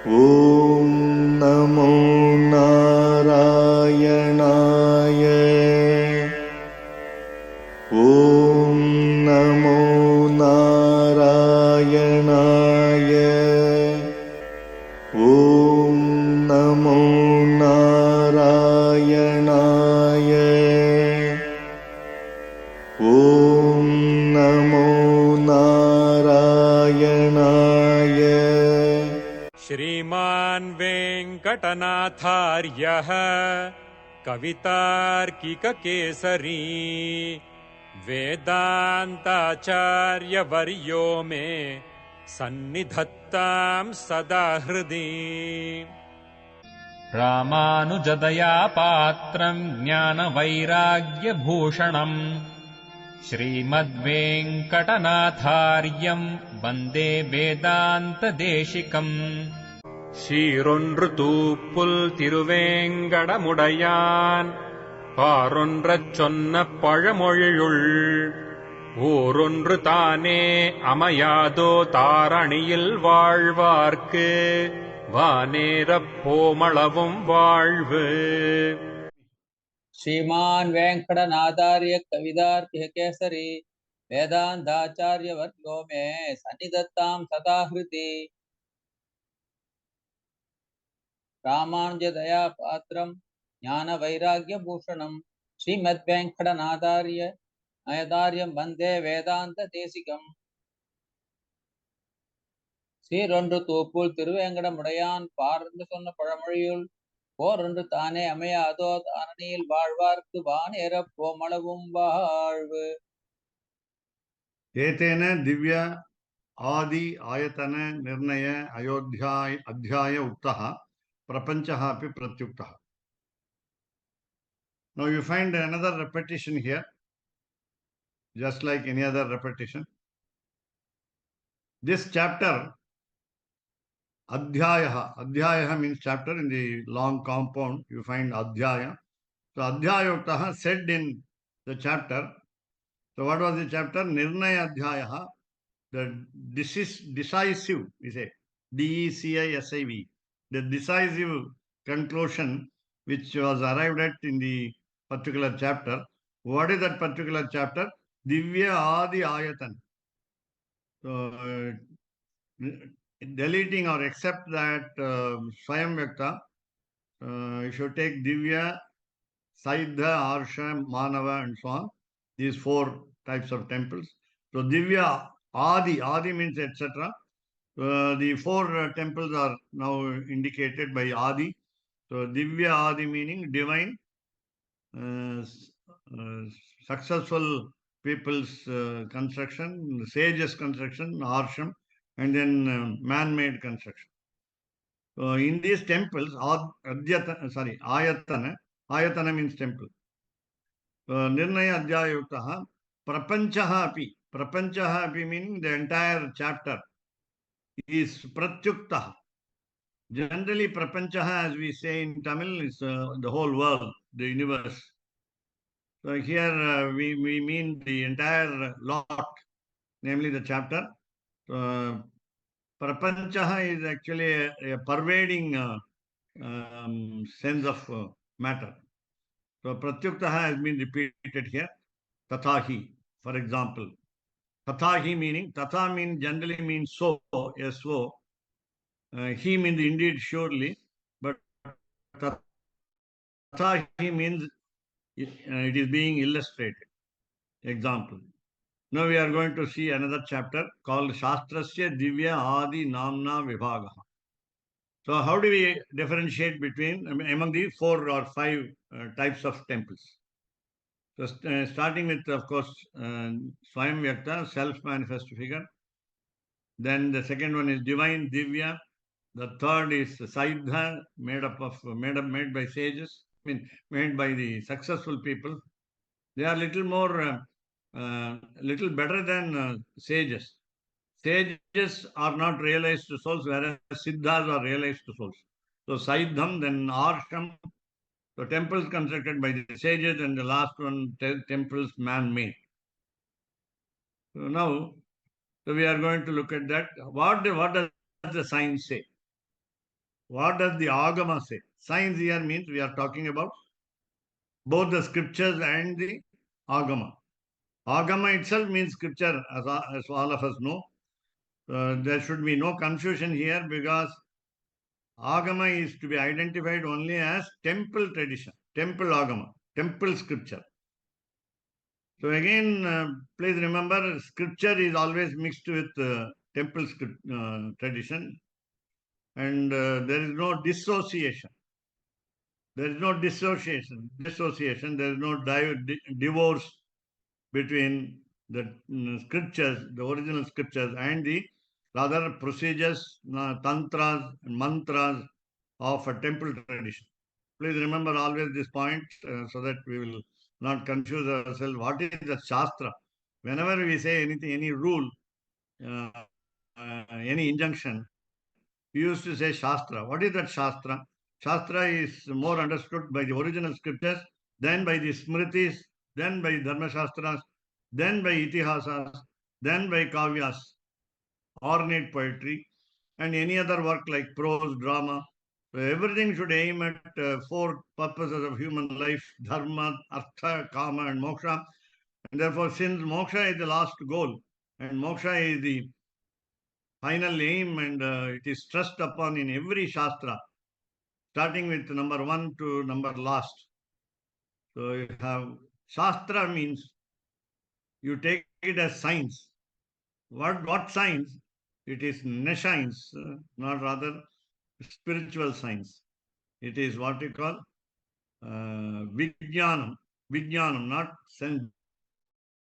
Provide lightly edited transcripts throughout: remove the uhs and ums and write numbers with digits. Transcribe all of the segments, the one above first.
ॐ नमो नारायणाय। ॐ नमो नारायणाय। ॐ नमो नारायणाय। ॐ नमो नारायणाय। श्रीमान् वेङ्कटनाथार्यः कवितार्किककेसरी वेदान्ताचार्यवर्यो मे सन्निधत्तां सदा हृदि। रामानुजदया पात्रम् ज्ञानवैराग्यभूषणम् श्रीमद्वेङ्कटनाथार्यम् वन्दे वेदान्तदेशिकम् சீரொன்று தூப்புல் திருவேங்கடமுடையான் பாரொன்றச் சொன்ன பழமொழியுள் ஊரொன்று தானே அமையாதோ தாரணியில் வாழ்வார்க்கு வானேரப் போமளவும் வாழ்வு. श्रीमान् वेंकटनाथार्य कवितार्किक केसरी वेदांताचार्य वर्यो मे सन्निधत्तां सदा हृदि। रामानुजदया पात्रं ज्ञान वैराग्य भूषणं श्रीमद्वेंकटनाथार्य अयदार्यं वन्दे वेदांत देशिकम् சீரொன்று தூப்புல் திருவேங்கடமுடையான் பாரொன்று சொன்ன பழமொழியுள் போரொன்று தானே அமையாதோ தாரணியில் வாழ்வார்க்கு வானேரப் போமளவும் வாழ்வு. एतेन दिव्य आदि आयतन निर्णय अध्याय उक्तः प्रपंचः अपि प्रत्युक्तः. Now you find another repetition here, just like any other repetition. This chapter, Adhyaya means chapter. In the long compound you find Adhyaya. So Adhyaya uktah said in the chapter. So what was the chapter? Nirnaya Adhyaya, the decisive, we say, DECISIV, the decisive conclusion which was arrived at in the particular chapter. What is that particular chapter? Divya Adi Ayatan. So, deleting or except that Swayam Vyakta, you should take Divya, Saidha, Arsha, Manava and so on. These four types of temples. So Divya Adi means etc. The four temples are now indicated by Adi. So Divya Adi meaning divine, successful people's construction, sages construction, Arsham, and then man-made construction. So in these temples, Ayatana means temple. Nirnaya Adhyaya Yuktaha, Prapanchaha api meaning the entire chapter is Pratyuktaha. Generally, Prapanchaha, as we say in Tamil, is the whole world, the universe. So here we mean the entire lot, namely the chapter. Prapanchaha is actually a pervading sense of matter. So Pratyuktaha has been repeated here. Tathahi, for example. Tathahi meaning, Tatha means generally means so, S-O. He means indeed surely, but Tathahi means it is being illustrated. Example. Now we are going to see another chapter called Shastrasya Divya Adi Namna Vibhagaha. So how do we differentiate between among the 4 or 5 types of temples? So starting with, of course, Swayam Vyakta, self-manifest figure. Then the second one is divine Divya. The third is Saidha, made by sages, made by the successful people. They are little more, little better than sages. Sages are not realized souls, whereas Siddhas are realized souls. So Saidham, then Arsham, so temples constructed by the sages, and the last one, temples man-made. So now, we are going to look at that. What does the science say? what does the Agama say? Science here means we are talking about both the scriptures and the Agama. Agama itself means scripture, as all of us know. There should be no confusion here because Agama is to be identified only as temple tradition, temple Agama, temple scripture. So again, please remember, scripture is always mixed with temple tradition, and there is no dissociation. There is no dissociation. There is no divorce between the scriptures, the original scriptures, and the rather procedures, tantras, and mantras of a temple tradition. Please remember always this point so that we will not confuse ourselves. What is the Shastra? Whenever we say anything, any rule, uh, any injunction, we used to say Shastra. What is that Shastra? Shastra is more understood by the original scriptures, then by the Smritis, then by Dharma Shastras, then by Itihasas, then by Kavyas, ornate poetry, and any other work like prose, drama. So everything should aim at four purposes of human life: dharma, artha, kama, and moksha. And therefore, since moksha is the last goal, and moksha is the final aim, and it is stressed upon in every shastra, starting with number 1 to number last. So you have shastra means you take it as science. What science? It is nescience, not rather spiritual science. It is what you call vijnanam. Vijnanam, not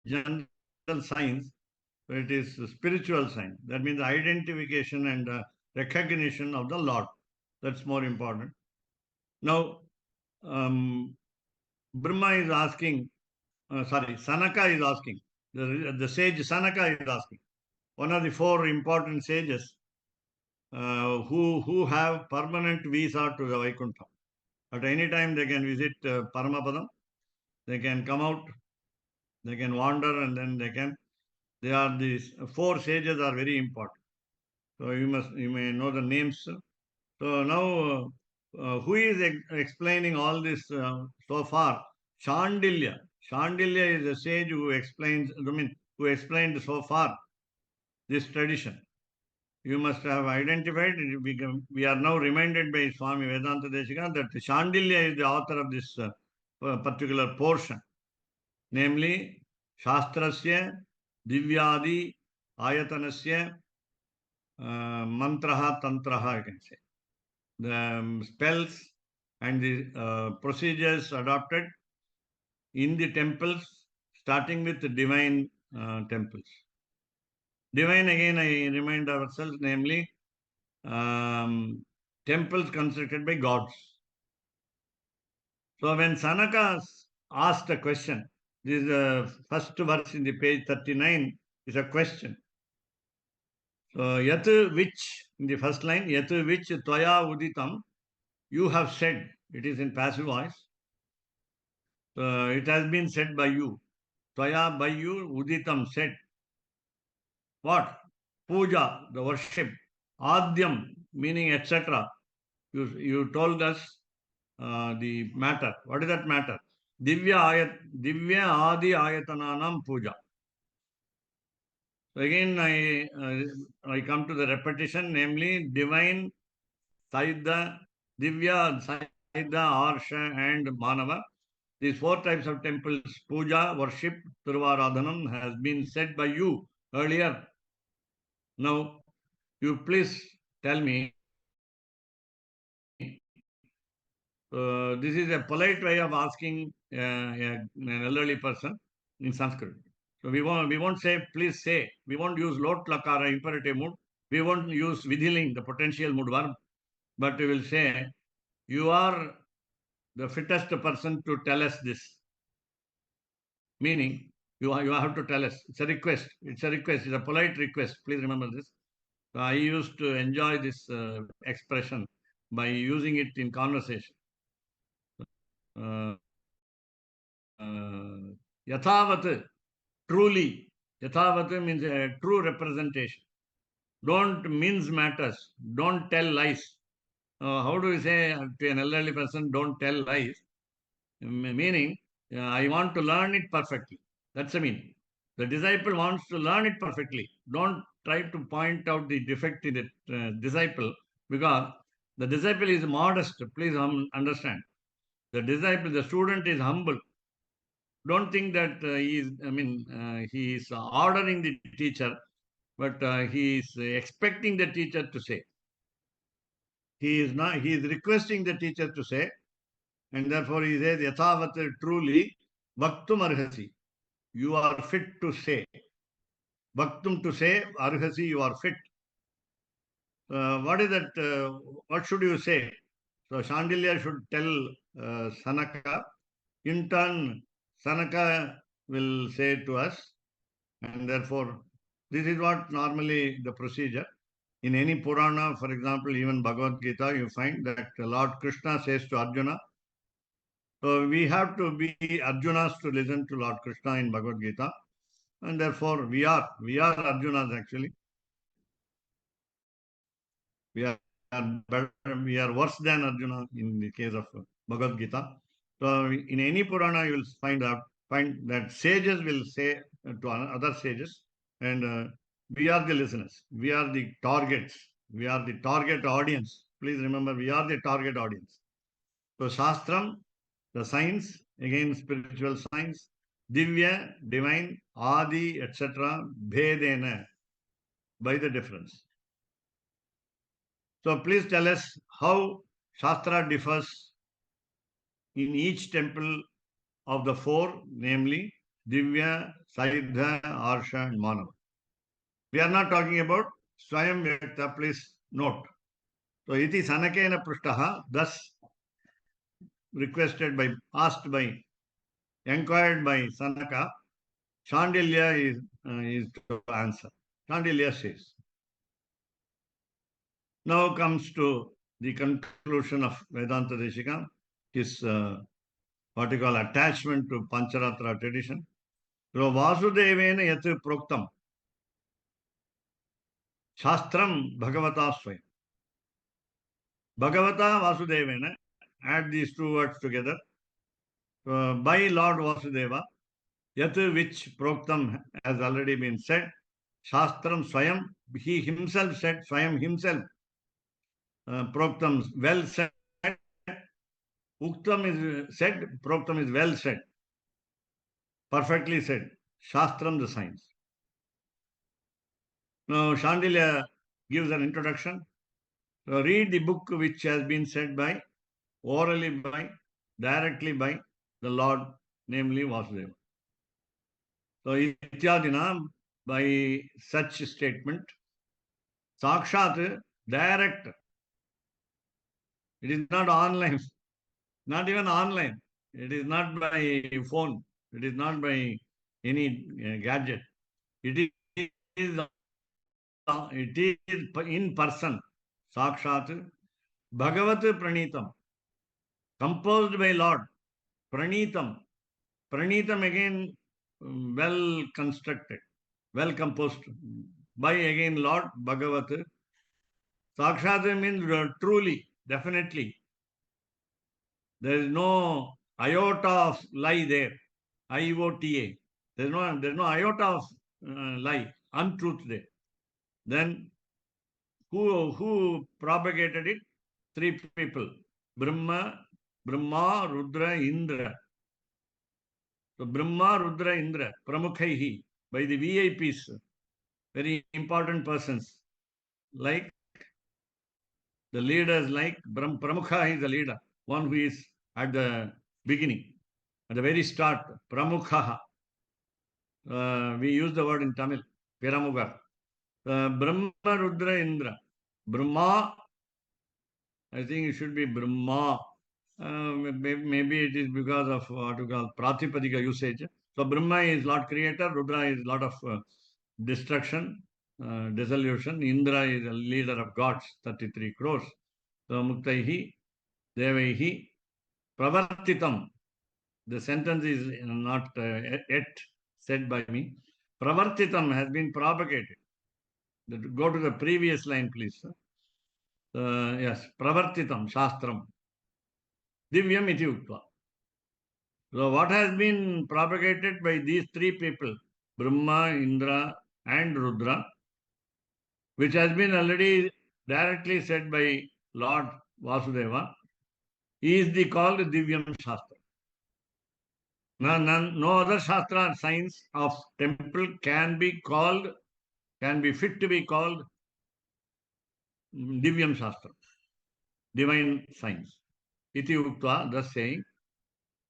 general science. It is spiritual science. That means identification and recognition of the Lord. That's more important. Now, Brahma is asking, Sanaka is asking, the sage Sanaka is asking, one of the four important sages who have permanent visa to the Vaikuntha. At any time they can visit Paramapadam, they can come out, they can wander, and then they are these four sages are very important. So you may know the names. So now, who is explaining all this so far? Chandilya. Chandilya is a sage who explains, who explained so far this tradition. You must have identified, we are now reminded by Swami Vedanta Deshika that Chandilya is the author of this particular portion, namely Shastrasya, Divyadi, Ayatanasya, Mantraha, Tantraha, I can say. The spells and the procedures adopted in the temples, starting with the divine temples. Divine, again, I remind ourselves, namely temples constructed by gods. So when Sanaka asked a question, this is the first verse in the page 39 is a question. So yat which, in the first line, yat which tvaya uditam, you have said, it is in passive voice. It has been said by you. Tvaya, by you, uditam, said. What? Puja, the worship. Adyam, meaning etc. You told us the matter. What is that matter? Divya Adi Ayatananam Puja. So again, I come to the repetition, namely divine, Saida, Divya, Saida, Arsha, and Manava. These four types of temples, puja, worship, Tiruvaradhanam, has been said by you earlier. Now, you please tell me, this is a polite way of asking an elderly person in Sanskrit. So we won't say, please say. We won't use lot lakara, imperative mood. We won't use vidhiling, the potential mood verb. But we will say, you are the fittest person to tell us this. Meaning, you have to tell us. It's a request. It's a polite request. Please remember this. So I used to enjoy this expression by using it in conversation. Yathavat, truly. Yathavat means a true representation. Don't mince matters. Don't tell lies. How do we say to an elderly person, don't tell lies? Meaning, I want to learn it perfectly. That's the meaning. The disciple wants to learn it perfectly. Don't try to point out the defect in the disciple, because the disciple is modest. Please understand. The disciple, the student is humble. Don't think that he is ordering the teacher, but he is expecting the teacher to say. He is not. He is requesting the teacher to say, and therefore he says, "Yathavat truly bhaktum arhasi." You are fit to say. Bhaktum to say, arhasi, you are fit. What is that? What should you say? So Shandilya should tell Sanaka. In turn, Sanaka will say to us, and therefore, this is what normally the procedure. In any Purana, for example, even Bhagavad Gita, you find that Lord Krishna says to Arjuna. So we have to be Arjunas to listen to Lord Krishna in Bhagavad Gita, and therefore we are Arjunas actually. We are better, we are worse than Arjuna in the case of Bhagavad Gita. So in any Purana, you will find that sages will say to other sages, and we are the listeners. We are the targets. We are the target audience. Please remember, we are the target audience. So Shastram, the science, again spiritual science, Divya, divine, Adi, etc., Bhedena, by the difference. So please tell us how Shastra differs in each temple of the four, namely Divya, Saidha, Arsha, and Manava. We are not talking about Swayam Vyakta, please note. So iti Sanakena Prishtaha, thus asked by, inquired by Sanaka, Chandilya is to answer. Chandilya says. Now comes to the conclusion of Vedanta Deshika, his what you call attachment to Pancaratra tradition. So Vasudevena yat proktam Shastram Bhagavata Swayam. Bhagavata Vasudevena, add these two words together. By Lord Vasudeva, yat which proktam has already been said, Shastram Swayam, he himself said, Swayam himself, proktam well said, Uktam is said, proktam is well said, perfectly said, Shastram the science. Now Shandilya gives an introduction. Read the book which has been said by, orally by, directly by the Lord, namely Vasudeva. So Ityadina, by such statement, Sakshat, direct. It is not online, not even online. It is not by phone. It is not by any gadget. It is in person. Sakshat, Bhagavat Pranitam, composed by Lord. Pranitam. Pranitam again, well constructed, well composed by again Lord Bhagavat. Sakshat means truly, definitely. There is no iota of lie there. IOTA. There's no iota of lie, untruth there. Then who propagated it? Three people. Brahma, Rudra, Indra. So Brahma, Rudra, Indra, Pramukhaihi, by the VIPs, very important persons, like the leaders, like Pramukha is the leader, one who is at the beginning, at the very start, Pramukha. We use the word in Tamil, Piramugar. Brahma, Rudra, Indra. Brahma, I think it should be Brahma. Maybe it is because of what you call Pratipadika usage. So Brahma is Lord Creator, Rudra is Lord of destruction, dissolution. Indra is a leader of gods, 33 crores. So Muktaihi, Devaihi, Pravartitam. The sentence is not yet said by me. Pravartitam has been propagated. Go to the previous line, please. Yes, pravartitam, shastram. Divyam iti uktva. So what has been propagated by these three people, Brahma, Indra, and Rudra, which has been already directly said by Lord Vasudeva, is the called Divyam Shastra. No other Shastra or science of temple can be fit to be called Divyam Shastra, divine science. Iti Uktva, thus saying.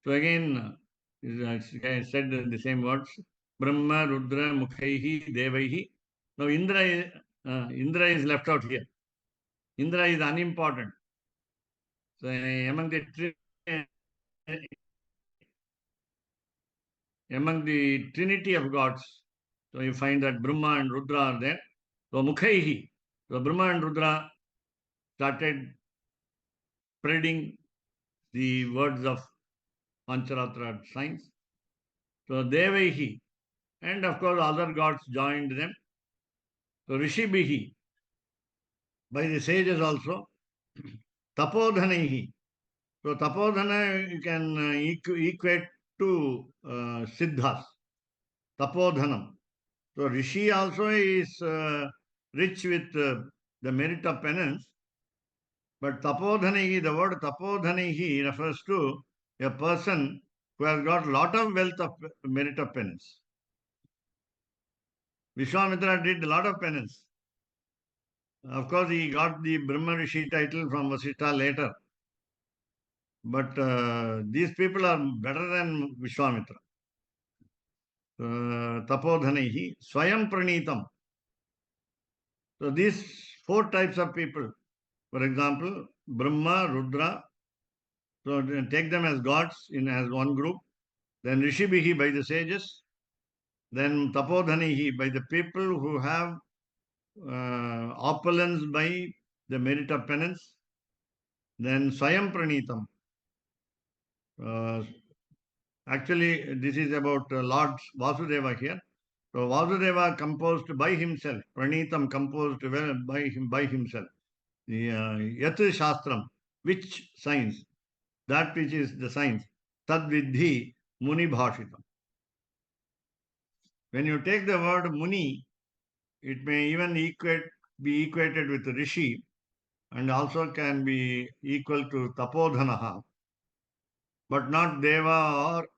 So again, I said the same words. Brahma, Rudra, Mukhaihi, Devaihi. Now Indra is left out here. Indra is unimportant. So among the trinity of gods, so you find that Brahma and Rudra are there. So Mukhaihi. So Brahma and Rudra started spreading the words of Pancaratra science. So Devaihi. And of course, other gods joined them. So Rishibihi, by the sages also. Tapodhanaihi. So Tapodhana you can equate to Siddhas. Tapodhanam. So Rishi also is rich with the merit of penance. But Tapodhanaihi, the word Tapodhanaihi refers to a person who has got lot of wealth of merit of penance. Vishwamitra did a lot of penance. Of course, he got the Brahma Rishi title from Vasishtha later. But these people are better than Vishwamitra. Tapodhanaihi, Swayam Pranitam. So these four types of people, for example, Brahma, Rudra, so take them as gods as one group. Then Rishibihi by the sages. Then Tapodhanihi by the people who have opulence by the merit of penance. Then Swayam Pranitam. Actually, this is about Lord Vasudeva here. So Vasudeva composed by himself, Pranitam composed by himself. Yat Shastram, which science? That which is the science. Tad Vidhi Muni Bhashitam. When you take the word Muni, it may even be equated with Rishi and also can be equal to Tapodhanaha, but not Deva or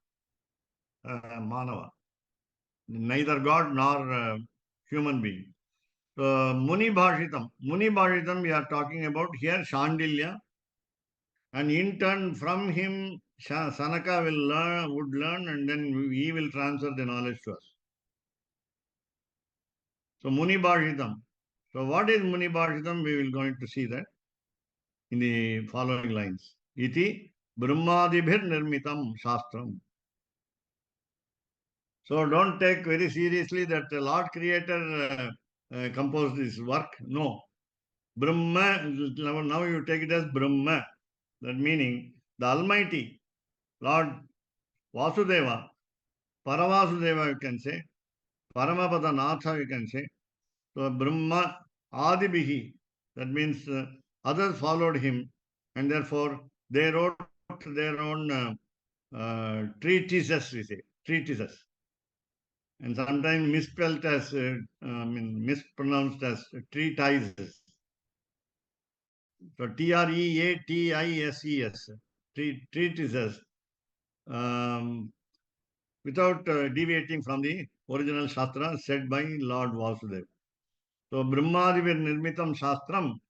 Manava. Neither God nor human being. So Muni Bhashitam we are talking about here Shandilya, and in turn from him Sanaka would learn, and then he will transfer the knowledge to us. So Muni Bhashitam. So what is Muni Bhashitam? We will going to see that in the following lines. Iti Brahmadibhir Nirmitam Shastram. So don't take very seriously that the Lord Creator composed this work. No. Brahma, now you take it as Brahma. That meaning the Almighty, Lord Vasudeva, Paravasudeva you can say, Paramapada Natha you can say. So Brahma Adibihi, that means others followed him, and therefore they wrote their own treatises, we say, treatises. And sometimes misspelled as, mispronounced as treatises. So Treatises, treatises, without deviating from the original Shastra said by Lord Vasudeva. So Brahmadivir Nirmitam Shastram.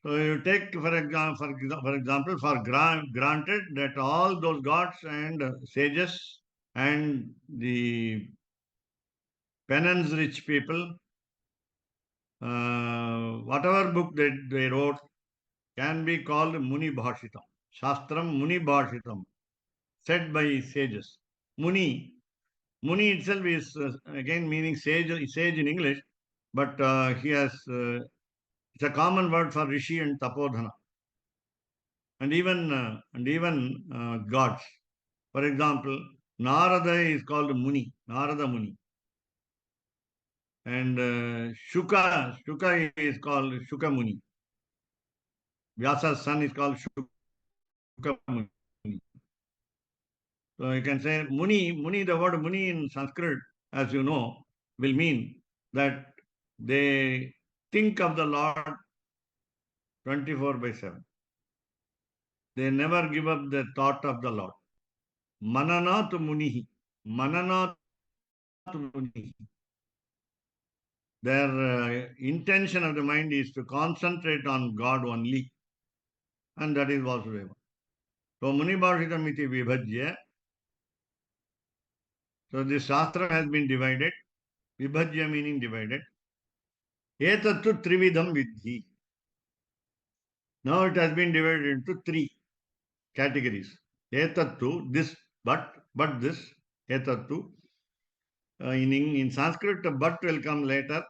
So you take for example, granted that all those gods and sages and the penance rich people, whatever book they wrote can be called Muni Bhashitam. Shastram Muni Bhashitam, said by sages. Muni itself is again meaning sage in English, but it's a common word for Rishi and Tapodhana, and even gods. For example, Narada is called Muni, Narada Muni, and Shuka is called Shuka Muni. Vyasa's son is called Shuka Muni. So you can say Muni, the word Muni in Sanskrit, as you know, will mean that they think of the Lord 24/7. They never give up the thought of the Lord. Mananat Munihi. Mananat Munihi. Their intention of the mind is to concentrate on God only. And that is Vasudeva. So Muni Bhashitam iti vibhajya. So this Shastra has been divided. Vibhajya meaning divided. Etattu trividham vidhi. Now it has been divided into three categories. Etattu, this, but this, etattu. In Sanskrit, but will come later.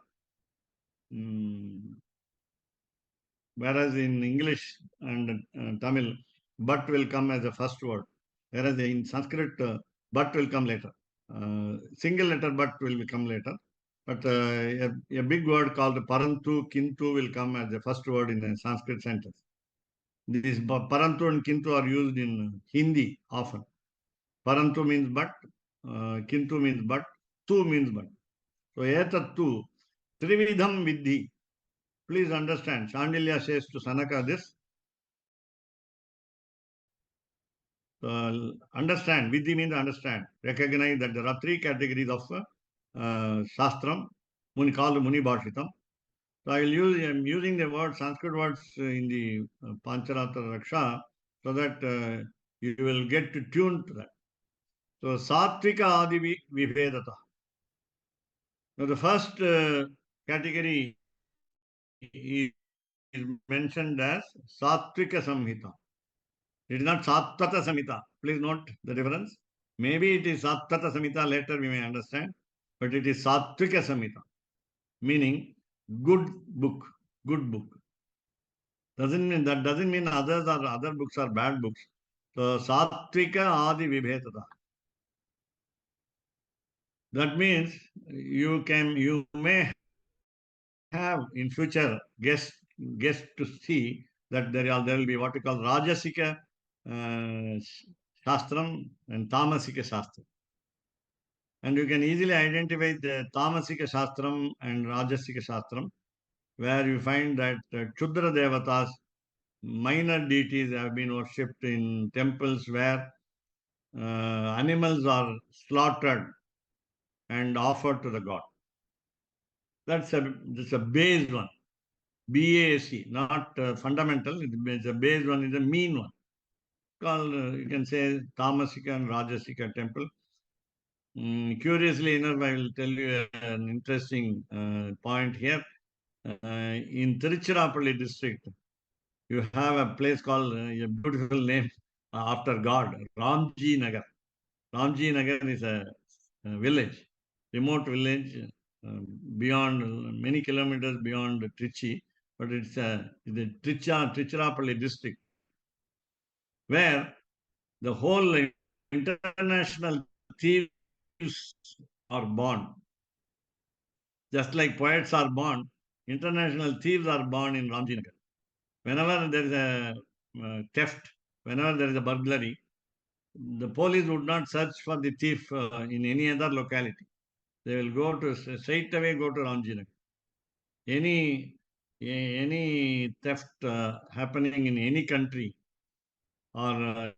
Whereas in English and Tamil, but will come as the first word. Whereas in Sanskrit, but will come later. Single letter but will come later. But a big word called parantu, kintu will come as the first word in a Sanskrit sentence. These parantu and kintu are used in Hindi often. Parantu means but, kintu means but, tu means but. So etattu, trividham vidhi. Please understand, Shandilya says to Sanaka this. Understand, vidhi means understand. Recognize that there are three categories of Shastram, called Muni Bhashitam. So I'm using the word, Sanskrit words in the Pancaratra Raksa so that you will get tuned to that. So Sattvika Adi Vibhedata. Now the first category is mentioned as Sattvika Samhita. It is not Sattvata Samhita. Please note the difference. Maybe it is Sattvata Samhita, later we may understand, but it is Sattvika Samhita, meaning good book, good book. Doesn't mean other books are bad books. So Sattvika Adi Vibhetata. That means you may have in future guess to see that there will be what we call Rajasika Shastram and Tamasika Shastram. And you can easily identify the Tamasika Shastram and Rajasika Shastram, where you find that Chudra Devatas, minor deities, have been worshipped in temples where animals are slaughtered and offered to the god. That's a base one. BAC, not fundamental. It's a base one, is a mean one. Called, you can say, Tamasika and Rajasika temple. Curiously enough, I will tell you an interesting point here. In Tiruchirappalli district, you have a place called a beautiful name after God, Ramji Nagar. Ramji Nagar is a village, remote village beyond many kilometers beyond Trichy, but it's the Tiruchirappalli district, where the whole international thieves are born. Just like poets are born, international thieves are born in Ramjinagar. Whenever there is a theft, whenever there is a burglary, the police would not search for the thief in any other locality. They will straight away go to Ramjinagar. Any theft happening in any country or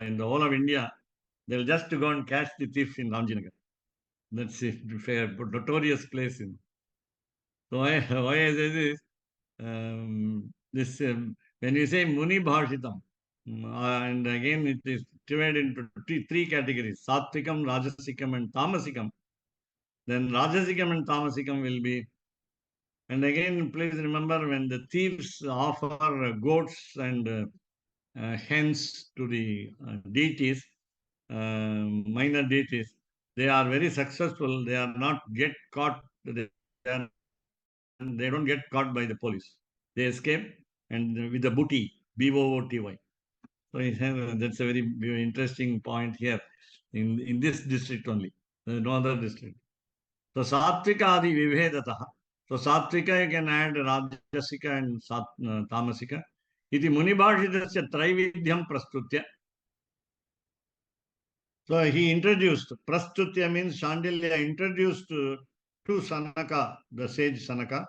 in the whole of India, they'll just go and catch the thief in Ramjinagar. That's a notorious place. So why I say this? When you say Muni Bhashitam, and again it is divided into three categories: Sattvikam, Rajasikam, and Tamasikam. Then Rajasikam and Tamasikam will be. And again, please remember, when the thieves offer goats and hens to the deities, minor deities, they are very successful. They are not get caught. They don't get caught by the police. They escape and with the booty, BOOTY. So that's a very interesting point here in this district only, no other district. So Sattvika Adi Vibhedataha. So Sattvika you can add Rajasika and Tamasika. Iti Munibhashitasya Traividyam Prastutya. So he introduced, Prastutya means Shandilya introduced to Sanaka, the sage Sanaka,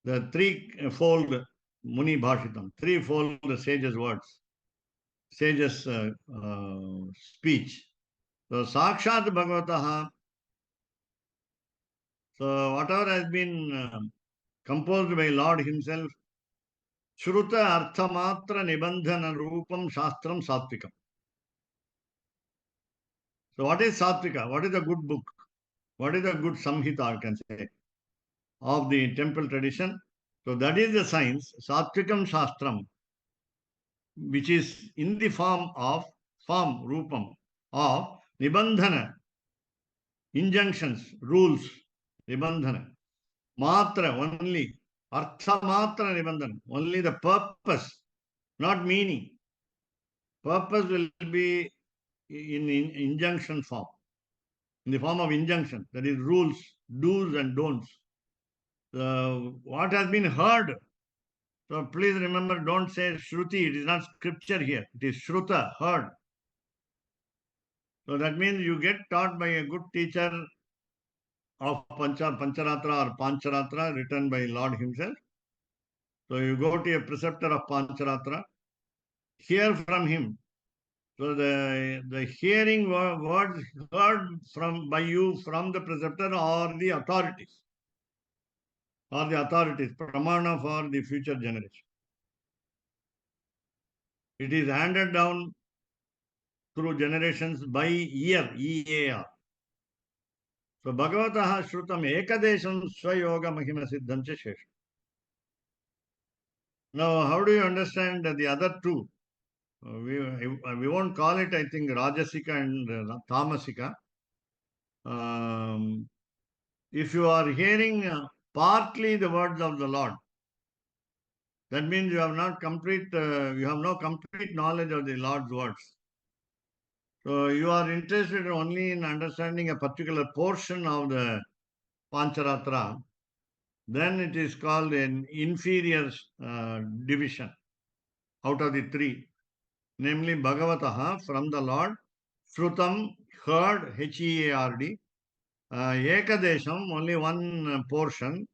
the threefold Muni Bhashitam, threefold sage's words, sage's speech. So Sakshat Bhagavataha, so whatever has been composed by Lord himself, Shruta Arthamatra Nibandhana Rupam Shastram Satvikam. So what is Satvika? What is a good book? What is a good Samhita, I can say, of the temple tradition? So that is the science, Satvikam Shastram, which is in the form, Rupam, of Nibandhana, injunctions, rules, Nibandhana, Matra, only, Artha Matra Nibandhana, only the purpose, not meaning. Purpose will be in injunction form, in the form of injunction, that is rules, do's and don'ts. What has been heard. So please remember, don't say Shruti, it is not scripture here, it is Shruta, heard. So that means you get taught by a good teacher of Pancaratra or Pancharatra written by Lord himself. So you go to a preceptor of Pancharatra, hear from him. So the hearing words heard by you from the preceptor or the authorities, pramana for the future generation. It is handed down through generations by ear, E-A-R. So Bhagavataha Shrutam Ekadesham Swayoga Mahima Siddham Cha Shesha. Now, how do you understand the other two? We won't call it, I think, Rajasika and Tamasika. If you are hearing partly the words of the Lord, that means you have no complete knowledge of the Lord's words. So you are interested only in understanding a particular portion of the Pancharatra, then it is called an inferior division out of the three, namely Bhagavataha, from the Lord, Shrutam, heard, H-E-A-R-D, Ekadesham, only one portion,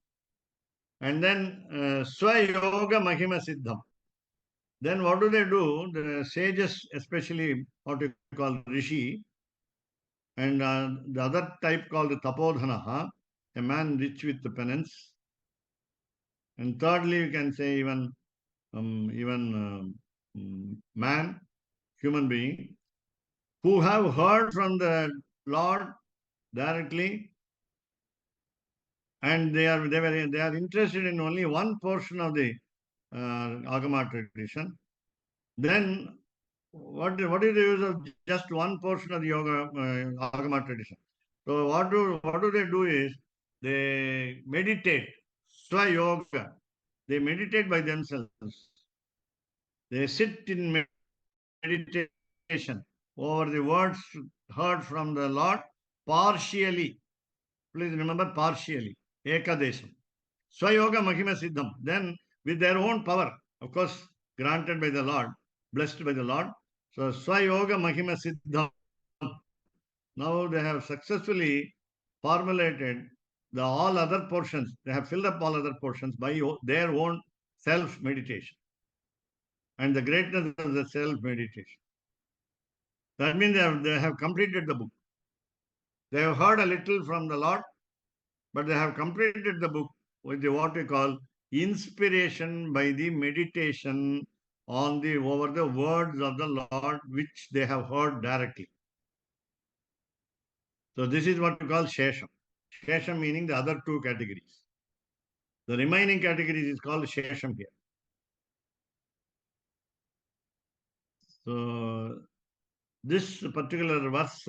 and then Swayoga Mahima Siddham. Then what do they do? The sages, especially what you call Rishi, and the other type called Tapodhanaha, a man rich with the penance. And thirdly, you can say even man, human being, who have heard from the Lord directly, and they are interested in only one portion of the Agama tradition. Then what is the use of just one portion of the Agama tradition? So what do they do is they meditate, Swa Yoga. They meditate by themselves. They sit in meditation over the words heard from the Lord partially. Please remember partially. Ekadesham. Swayoga Mahima Siddham. Then with their own power, of course, granted by the Lord, blessed by the Lord. So Swayoga Mahima Siddham. Now they have successfully formulated all other portions. They have filled up all other portions by their own self-meditation and the greatness of the self-meditation. That means they have completed the book. They have heard a little from the Lord, but they have completed the book with what we call inspiration by the meditation over the words of the Lord, which they have heard directly. So this is what we call Shesham. Shesham meaning the other two categories. The remaining categories is called Shesham here. So this particular verse,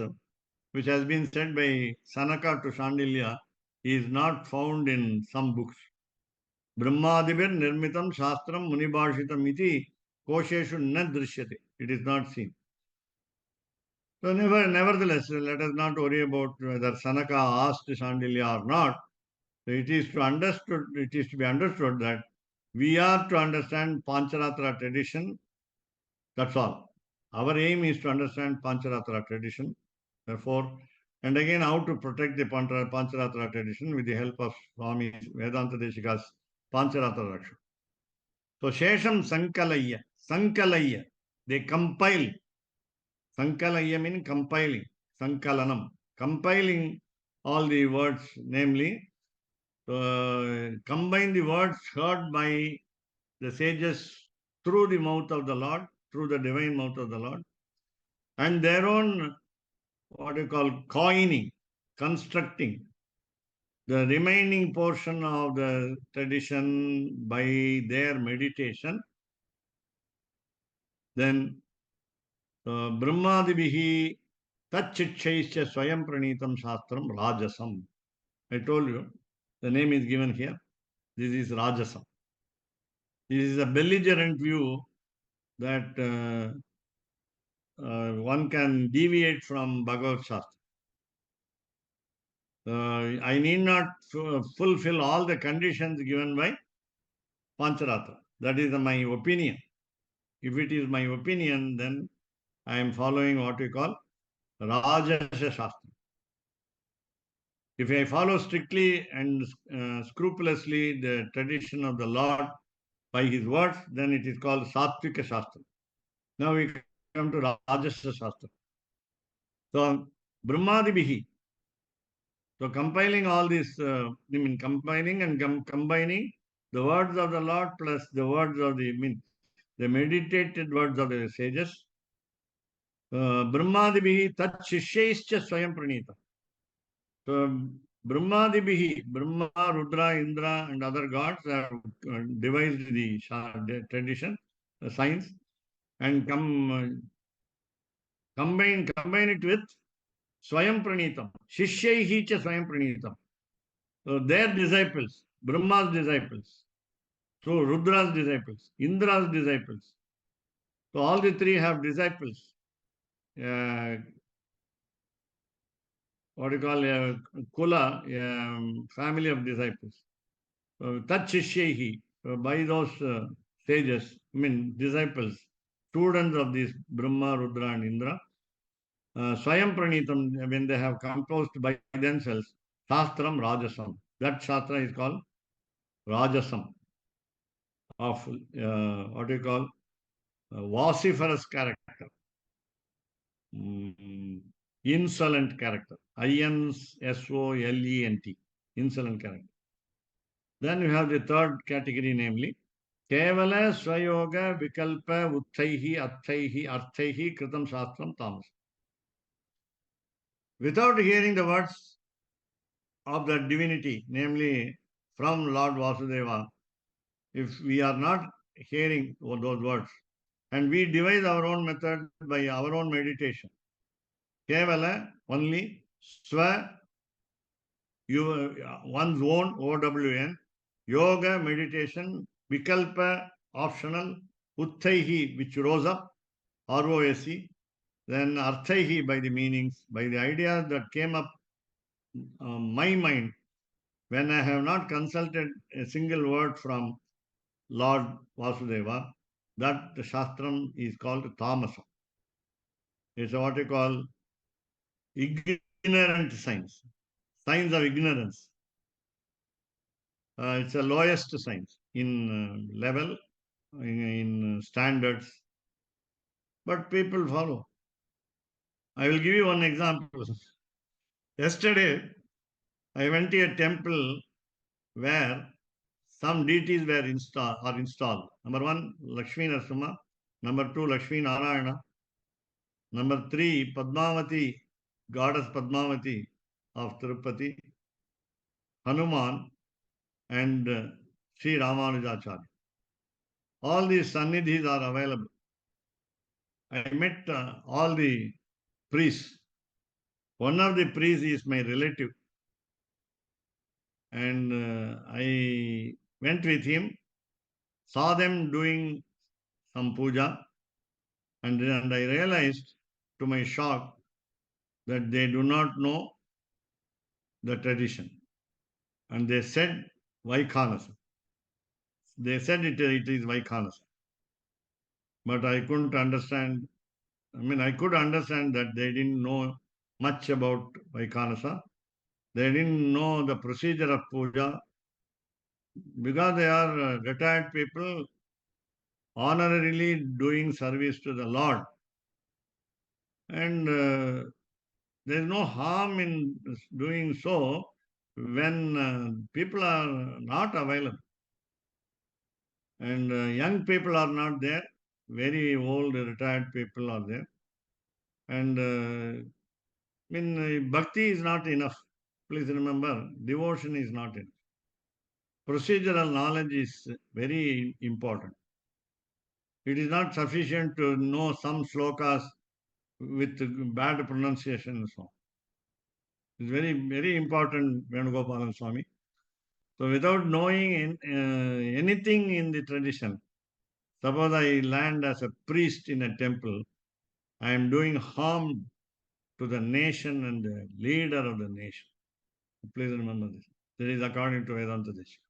which has been said by Sanaka to Shandilya, is not found in some books. Brahmadibir nirmitam shastram munibhashitam iti kosheshu na drishyate. It is not seen. So nevertheless, let us not worry about whether Sanaka asked Shandilya or not. So it is to be understood that We are to understand Pancaratra tradition. That's all. Our aim is to understand Pancaratra tradition. Therefore, and again, how to protect the Pancaratra tradition with the help of Swami Vedanta Deshika's Pancaratra Raksha. So, Shesham Sankalayya. Sankalayya. They compile. Sankalayya means compiling. Sankalanam. Compiling all the words, namely, combine the words heard by the sages through the mouth of the Lord, through the divine mouth of the Lord, and their own, what you call, coining, constructing the remaining portion of the tradition by their meditation. Then Brahmadibihi Tachitchaisya Swayam Pranitam Shastram Rajasam. I told you, the name is given here. This is Rajasam. This is a belligerent view that one can deviate from Bhagavad Shastra. I need not fulfill all the conditions given by Pancharatra. That is my opinion. If it is my opinion, then I am following what we call Rajasa Shastra. If I follow strictly and scrupulously the tradition of the Lord by his words, then it is called Sattvika Shastra. Now we come to Rajasa Shastra. So, Brahmadibihi. So, compiling all this, combining and combining the words of the Lord plus the words of the meditated words of the sages. Brahmadibihi tat shishaischa swayam pranita. So, Brahmadibihi, Brahma, Rudra, Indra, and other gods have devised the tradition, the science, and combine it with Swayam Pranitam. Shishyaihi cha Swayam Pranitam. So their disciples, Brahma's disciples, so Rudra's disciples, Indra's disciples. So all the three have disciples. What you call a kula, family of disciples. Tat Shishyehi, by those sages, disciples, students of these Brahma, Rudra, and Indra. Swayam Pranitam, when they have composed by themselves, Shastram Rajasam. That Shastra is called Rajasam, of what you call vociferous character, insolent character, INSOLENT, insolent character. Then you have the third category, namely, Kevala Swayoga Vikalpa Uttaihi Attaihi Arthaihi Kritam Shastram Tamas. Without hearing the words of the divinity, namely from Lord Vasudeva, if we are not hearing those words, and we devise our own method by our own meditation, Kevala, only, Swa, one's own, OWN, Yoga, meditation, Vikalpa, optional, Uttaihi, which rose up, ROSE, then Arthaihi by the meanings, by the ideas that came up my mind when I have not consulted a single word from Lord Vasudeva. That the Shastram is called Tamasa. It's what you call ignorant science, science of ignorance. It's the lowest science in level, in standards, but people follow. I will give you one example. Yesterday, I went to a temple where some deities were installed. Number one, Lakshmi Narasimha. Number two, Lakshmi Narayana. Number three, Padmavati, goddess Padmavati of Tirupati, Hanuman, and Sri Ramanujacharya. All these sannidhis are available. I met all the priests. One of the priests is my relative. And I went with him, saw them doing some puja, and I realized, to my shock, that they do not know the tradition. And they said Vaikhanasa. they said it is Vaikhanasa. But I couldn't understand. I mean, I could understand that they didn't know much about Vaikhanasa. They didn't know the procedure of puja because they are retired people honorarily doing service to the Lord. And there is no harm in doing so when people are not available. And young people are not there, very old retired people are there. And bhakti is not enough. Please remember, devotion is not enough. Procedural knowledge is very important. It is not sufficient to know some slokas with bad pronunciation and so on. It's very, very important, Venugopalan Swami. So without knowing anything in the tradition, suppose I land as a priest in a temple, I am doing harm to the nation and the leader of the nation. Please remember this. This is according to Vedanta Deshika.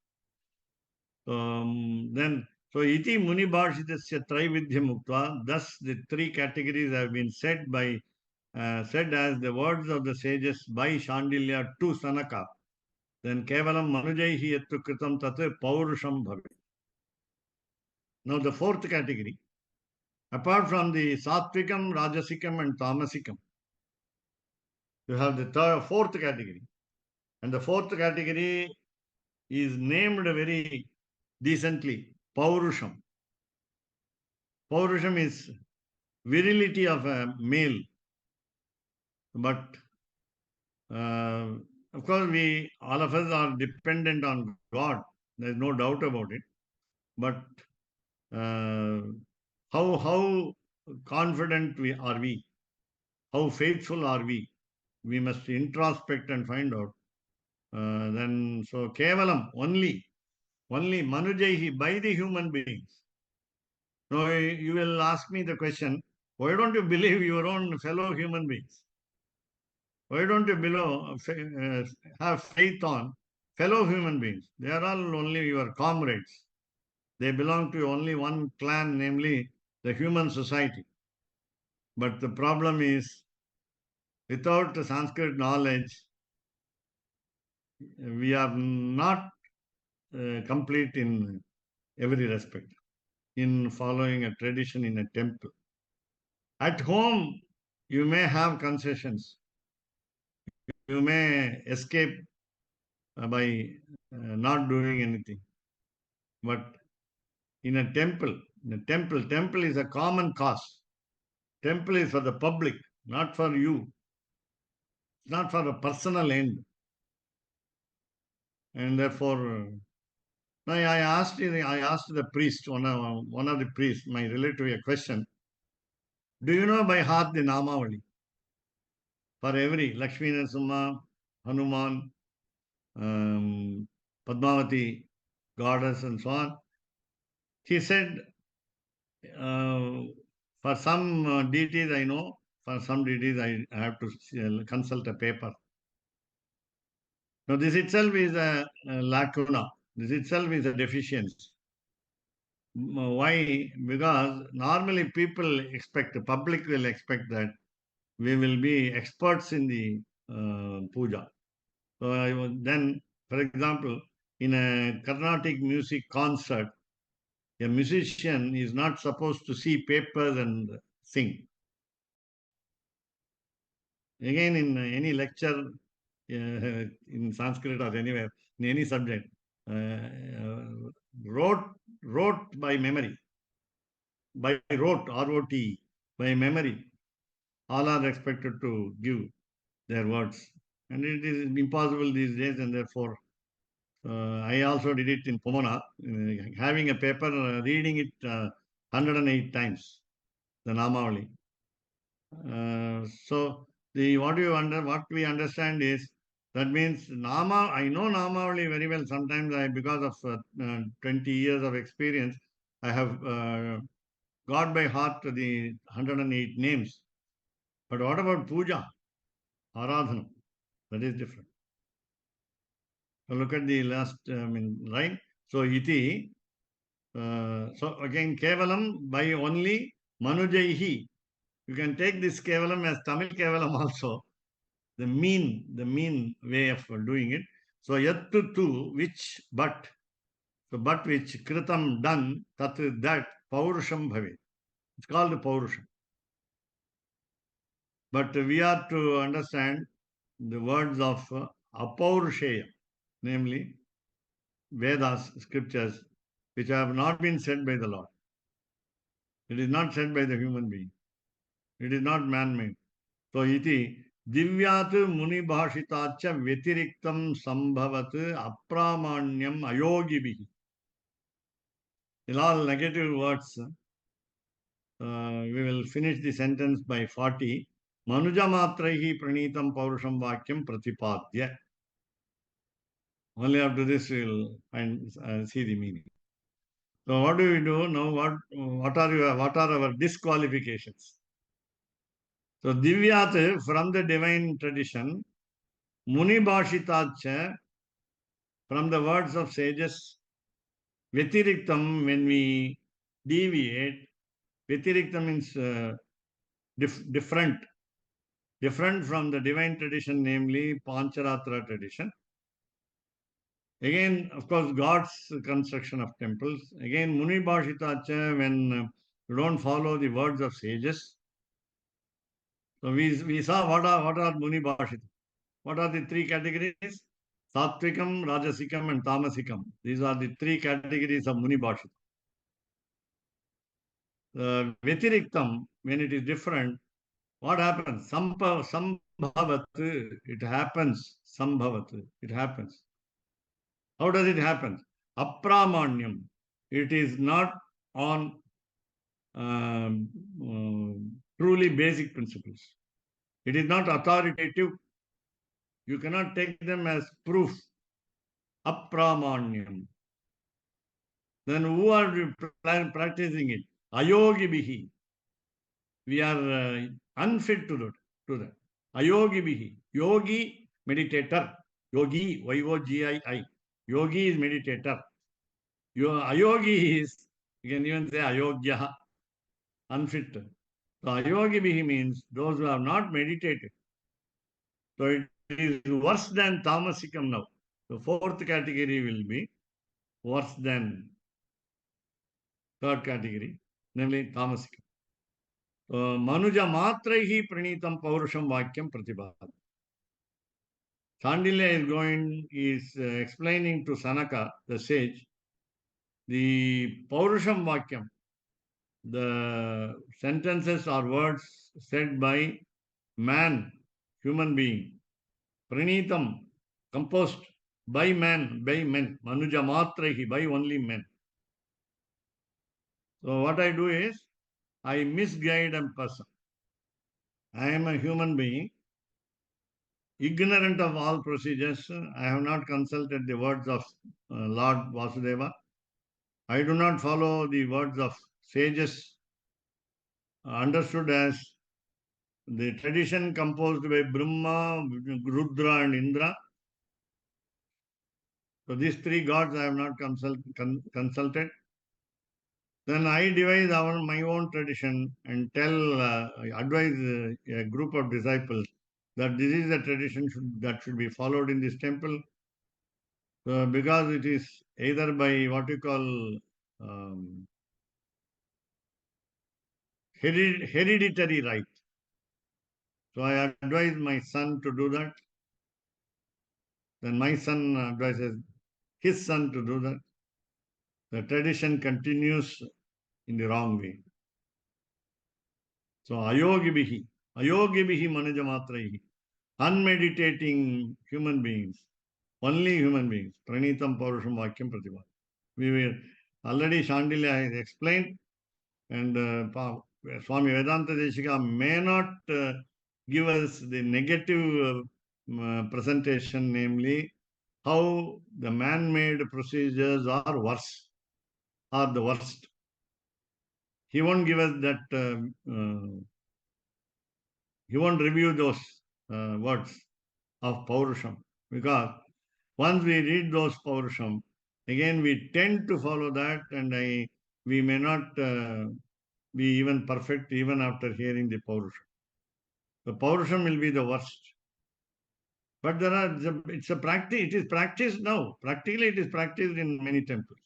So iti muni bhashitasya traividhyam uktva, thus the three categories have been said as the words of the sages by Shandilya to Sanaka. Then kevalam manujaihi yattu kritam tat paurusham bhavet. Now the fourth category, apart from the satvikam, rajasikam and tamasikam, you have the fourth category. And the fourth category is named very decently, paurusham. Paurusham is virility of a male. But of course, all of us are dependent on God. There is no doubt about it. But how confident are we? How faithful are we? We must introspect and find out. So kevalam, only manujaihi, by the human beings. Now you will ask me the question, why don't you believe your own fellow human beings? Why don't you have faith on fellow human beings? They are all only your comrades. They belong to only one clan, namely the human society. But the problem is, without the Sanskrit knowledge, we are not complete in every respect, in following a tradition in a temple. At home, you may have concessions. You may escape by not doing anything. But in a temple is a common cause. Temple is for the public, not for you. It's not for a personal end. And therefore, I asked the priest, one of the priests, my relative, a question. Do you know by heart the Namavali? For every Lakshmi Narasimha, Hanuman, Padmavati, goddess, and so on. He said, for some deities I know, for some deities I have to consult a paper. Now this itself is a lacuna. This itself is a deficiency. Why? Because normally people expect, the public will expect that we will be experts in the puja. So then, for example, in a Carnatic music concert, a musician is not supposed to see papers and sing. Again, in any lecture, in Sanskrit or anywhere, in any subject, wrote by memory, R-O-T, by memory, all are expected to give their words. And it is impossible these days, and therefore, I also did it in Pomona, having a paper, reading it 108 times, the Namavali. So what we understand is, that means I know Namavali very well. Sometimes because of 20 years of experience, I have got by heart the 108 names. But what about puja, aradhana? That is different. So look at the last line. So iti, So again, Kevalam by only Manujaihi. You can take this Kevalam as Tamil Kevalam also. The mean way of doing it. So yattu tu, which but. So but which kritam done, tat that, paurusham bhave. It's called paurusham. But we are to understand the words of apaurushaya, namely Vedas, scriptures, which have not been said by the Lord. It is not said by the human being. It is not man-made. So iti दिव्यात् मुनिभाषिताच्च व्यतिरिक्तं संभवत् अप्रामाण्यम् अयोगिभिः. In all negative words, we will finish the sentence by 40. Manujamatraihi pranitam paurusham vakyam pratipadya. Only after this we will find, see the meaning. So what do we do now? What are our disqualifications? So divyat, from the divine tradition, muni bhashitacha, from the words of sages, Vyatiriktam, when we deviate, Vyatiriktam means different from the divine tradition, namely Pancaratra tradition. Again, of course, God's construction of temples. Again, Muni Bhashitacha, when you don't follow the words of sages. So we saw what are Muni Bhashita. What are the three categories? Satvikam, Rajasikam, and Tamasikam. These are the three categories of Muni Bhashita. Vyatирiktam, when it is different, what happens? Sambhavat, it happens. Sambhavat, it happens. How does it happen? Apramanyam, it is not on truly basic principles. It is not authoritative. You cannot take them as proof. Apramanyam. Then who are practicing it? Ayogi bihi. We are unfit to that. Ayogi bihi. Yogi, meditator. Yogi, Y-O-G-I-I. Yogi is meditator. Ayogi is, you can even say ayogya, unfit. So ayogi bihi means those who have not meditated. So it is worse than tamasikam now. The fourth category will be worse than third category, namely tamasikam. Manuja matraihi pranitam paurusham vakyam pratibhad. Chandilya is explaining to Sanaka, the sage, the paurusham vakyam, the sentences or words said by man, human being, pranitam, composed by man, by men, manuja matraihi, by only men. So what I do is, I misguide a person. I am a human being, ignorant of all procedures. I have not consulted the words of Lord Vasudeva. I do not follow the words of sages, understood as the tradition composed by Brahma, Rudra, and Indra. So these three gods I have not consulted. Then I devise my own tradition and advise a group of disciples that this is the tradition that should be followed in this temple. Because it is either by what you call hereditary right. So I advise my son to do that. Then my son advises his son to do that. The tradition continues in the wrong way. So ayogibihi manujamatraihi, unmeditating human beings, only human beings, pranitam paurusham vakyam pratibha. We were already Shandilya has explained, and Swami Vedanta Deshika may not give us the negative presentation, namely how the man-made procedures are worse, are the worst. He won't give us that, he won't review those words of Paurusham, because once we read those Paurusham, Again, we tend to follow that, and we may not be even perfect even after hearing the Paurusham. The Paurusham will be the worst. But it's a practice, it is practiced now. Practically, it is practiced in many temples.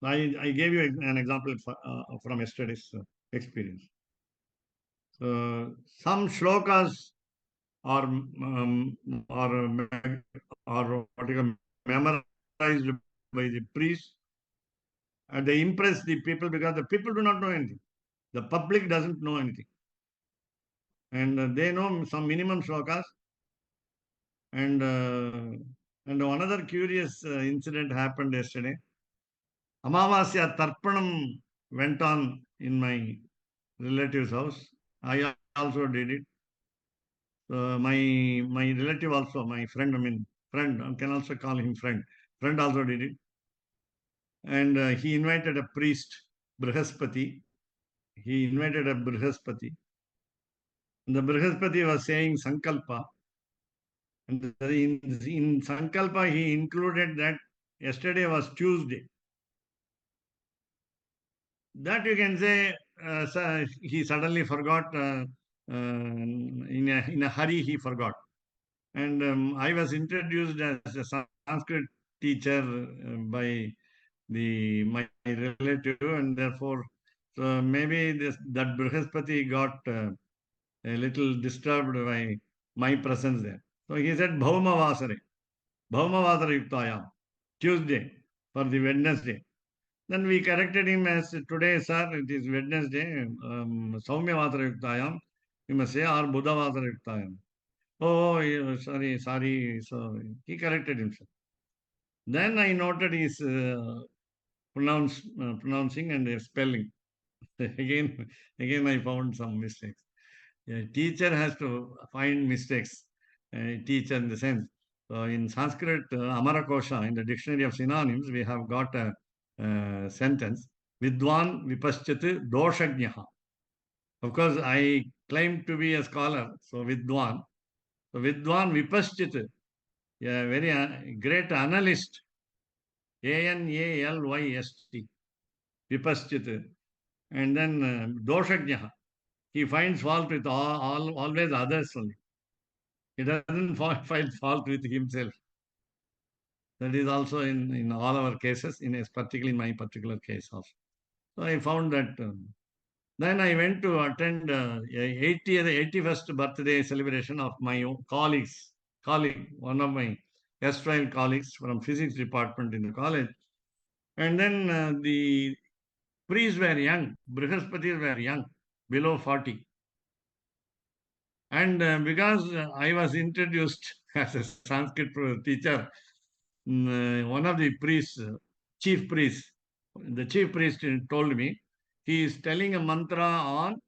I gave you an example from yesterday's experience. Some shlokas are what you call memorized by the priest, and they impress the people because the people do not know anything. The public doesn't know anything, and they know some minimum shlokas. And another curious incident happened yesterday. Amavasya Tarpanam went on in my relative's house. I also did it. My relative also, my friend, friend, I can also call him friend. Friend also did it. And he invited a priest, Brihaspati. He invited a Brihaspati. And the Brihaspati was saying Sankalpa. And in Sankalpa, he included that yesterday was Tuesday. That you can say he suddenly forgot, in a hurry he forgot. And I was introduced as a Sanskrit teacher by my relative, and therefore, so maybe that Brihaspati got a little disturbed by my presence there. So he said, Bhaumavasare Yuktayam, Tuesday for the Wednesday. Then we corrected him as today, sir, it is Wednesday, Saumya Vatra Yuktayam. You must say, or Buddha Vatra Yuktayam. Oh, sorry. So he corrected himself. Then I noted his pronouncing and spelling. again, I found some mistakes. A teacher has to find mistakes. Teacher in the sense. So in Sanskrit, Amarakosha, in the dictionary of synonyms, we have got a sentence, Vidwan Vipaschat Doshajnaha. Of course, I claim to be a scholar, so Vidwan. So Vidwan Vipaschat, a very great analyst, Analyst, Vipaschat. And then Doshajnaha. He finds fault with always others only. He doesn't find fault with himself. That is also in all our cases, particularly in my particular case also. So I found that. Then I went to attend 81st birthday celebration of my colleague, one of my erstwhile colleagues from physics department in the college. And then the priests were young, Brihaspatis were young, below 40. And because I was introduced as a Sanskrit teacher, one of the priests, chief priest, the chief priest told me, he is telling a mantra on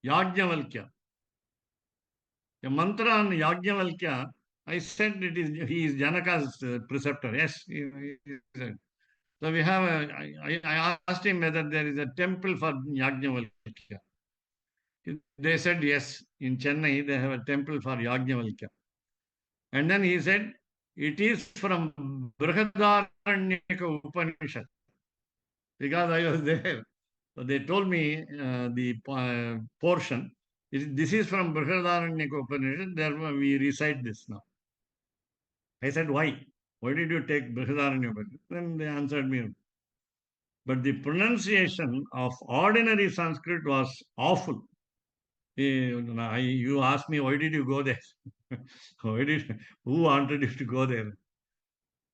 Yajnavalkya. A mantra on Yajnavalkya, I said he is Janaka's preceptor. Yes, he said. So we have I asked him whether there is a temple for Yajnavalkya. They said yes. In Chennai, they have a temple for Yajnavalkya. And then he said, it is from Brihadaranyaka Upanishad. Because I was there. So they told me the portion. This is from Brihadaranyaka Upanishad. Therefore, we recite this now. I said, why? Why did you take Brihadaranyaka Upanishad? Then they answered me. But the pronunciation of ordinary Sanskrit was awful. You asked me, why did you go there? Who wanted you to go there?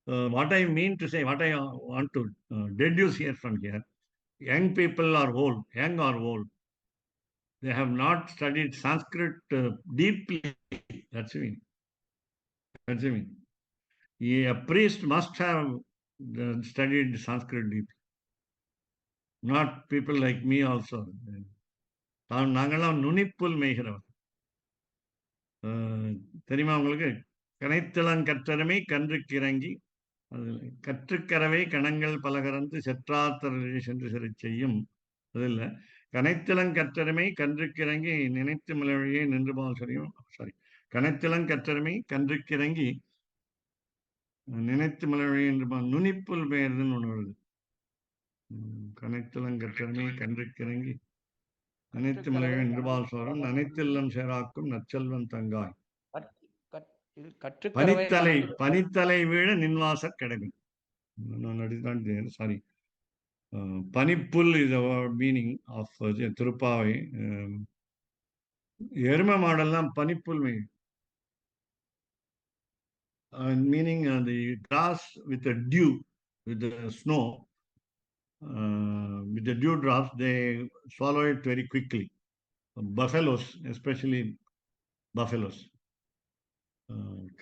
What I mean to say, what I want to deduce here from here, young people are old, young or old. They have not studied Sanskrit deeply. That's the mean. A priest must have studied Sanskrit deeply. Not people like me also. நாங்கெல்லாம் நுனிப்புல் மேய்கிறவர் தெரியுமா உங்களுக்கு கனைத்திளங்கற்றரமை கன்றுக்கு இறங்கி கற்றுக்கரவை கணங்கள் பலகரந்து செற்றாத்தரை சென்று சிறை செய்யும் அது இல்லை கனைத்திளங்கற்றரமை கன்றுக்கிறங்கி நினைத்து மலைவழியே நின்று போல் சரியும் சாரி கனைத்திளங்கற்றரமை கன்றுக்கிறங்கி நினைத்து மலர்வழி என்று நுனிப்புல் பெயர்துன்னு ஒண்ணு வருது. கனைத்துலங்கற்றமை கன்றுக்கிறங்கி அனைத்து மலைகள் நிர்வால் சோரம் அனைத்தெல்லாம் சேராக்கும் நற்செல்வன் தங்காய் பனித்தலை பனித்தலை வீழ நின்வாசற் கிடக்கும். சாரி, பனிப்புல் is the meaning of Thiruppavai. எரும மாடெல்லாம் பனிப்புல் meaning the grass with the dew, with the snow, with the dew drops, they swallow it very quickly. Buffaloes, especially buffaloes.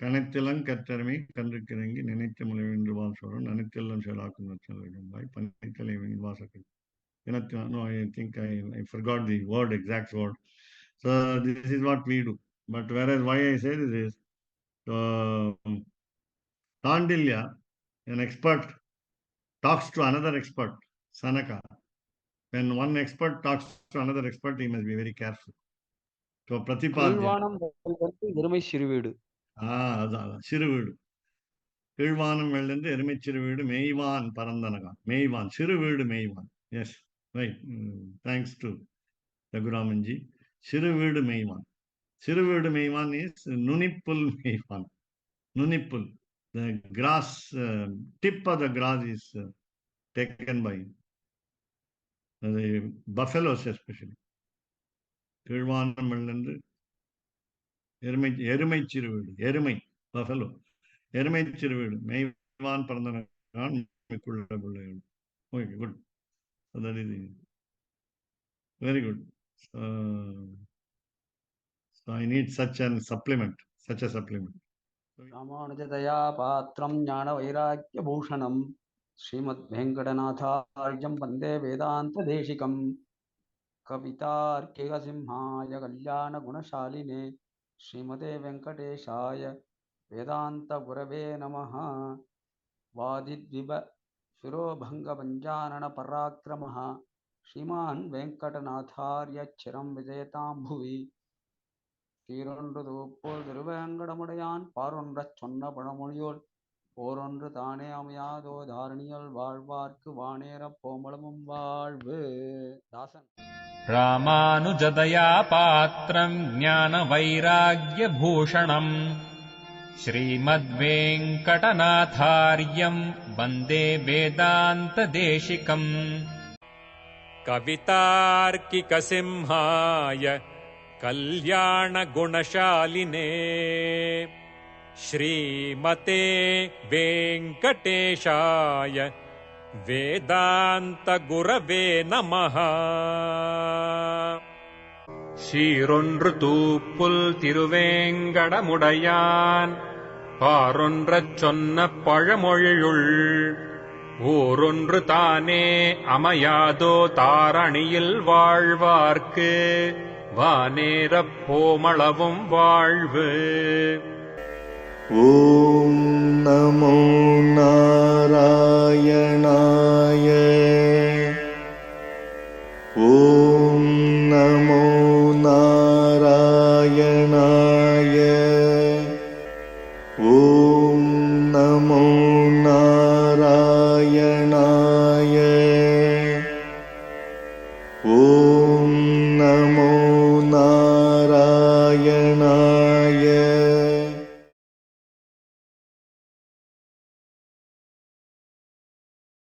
கனைத்திலங் கற்றமை கன்றுக்கிறங்கி நினைத்த மொழி என்று வாசோரம் நனைத்தெல்லாம் செயலாக்கும் நற்செல்வன் பனித்தலை வாசர்கள். No, I think I forgot the word, exact word. So this is what we do. But whereas why I say this is, Tandilya, an expert, talks to another expert, Sanaka. When one expert talks to another expert, he must be very careful. So Pratipadya. எருமை சிறுவீடு. அதான் சிறுவீடு. கீழ்வானம் வெள்ளென்று எருமை சிறுவீடு மெய்வான் பரந்தனகா. மெய்வான் சிறுவீடு மெய்வான். Yes, right. Thanks to Raguramanji. சிறுவீடு மெய்வான். சிறுவீடு மெய்வான் is நுனிப்புல் மெய்வான். நுனிப்புல். The grass, tip of the grass is taken by the buffaloes especially. கீழ்வானம் வெள்ளென்று எருமை சிறுவீடு. எருமை, buffalo. எருமை சிறுவீடு மெய்வான் பரந்தனகான் மிக்குள்ள பிள்ளைகள். Okay, good. So that is very good. So I need such a supplement. ராமானுஜதயா பாத்திரம் ஞான வைராக்கிய பூஷணம் ஸ்ரீமத் வெங்கடநாதார்யம் வந்தே வேதாந்த தேசிகம் கவிதார்க்கிக சிம்ஹாய கல்யாண குணசாலினே ஸ்ரீமதே வெங்கடேஷாய வேதாந்த குரவே நமஹ. வாதித்விப சிரோபங்க பஞ்சானன பராக்கிரமः ஸ்ரீமான் வெங்கடநாதார்ய சிரம் விஜயதாம் புவி. சீரொன்று தூப்போல் திருவேங்கடமுடையான் பாரொன்றச் சொன்ன பழமொழியோல் போரொன்று தானே அமையாதோ தாரணியல் வாழ்வார்க்கு வானேரப் போமளமும் வாழ்வு. தாசன். ராமானுஜதயா பாத்திரம் ஞான வைராக்ய பூஷணம் ஸ்ரீமத்வேங்கடநாதார்யம் வந்தே வேதாந்த தேசிகம். கவிதார்க்கிக சிம்ஹாய கல்யாண குணசாலினே ஸ்ரீமதே வெங்கடேஷாய வேதாந்த குரவே நமஹ. சீரொன்று தூப்புல் திருவேங்கடமுடையான் பாரொன்றச் சொன்ன பழமொழியுள் ஓரொன்று தானே அமையாதோ தாரணியில் வாழ்வார்க்கு வானேரப் போமளவும் வாழ்வு. ஓம் நமோ நாராயணாய. ஓம் நமோ நாராயணாய. ஓம் நமோ நாராயணாய.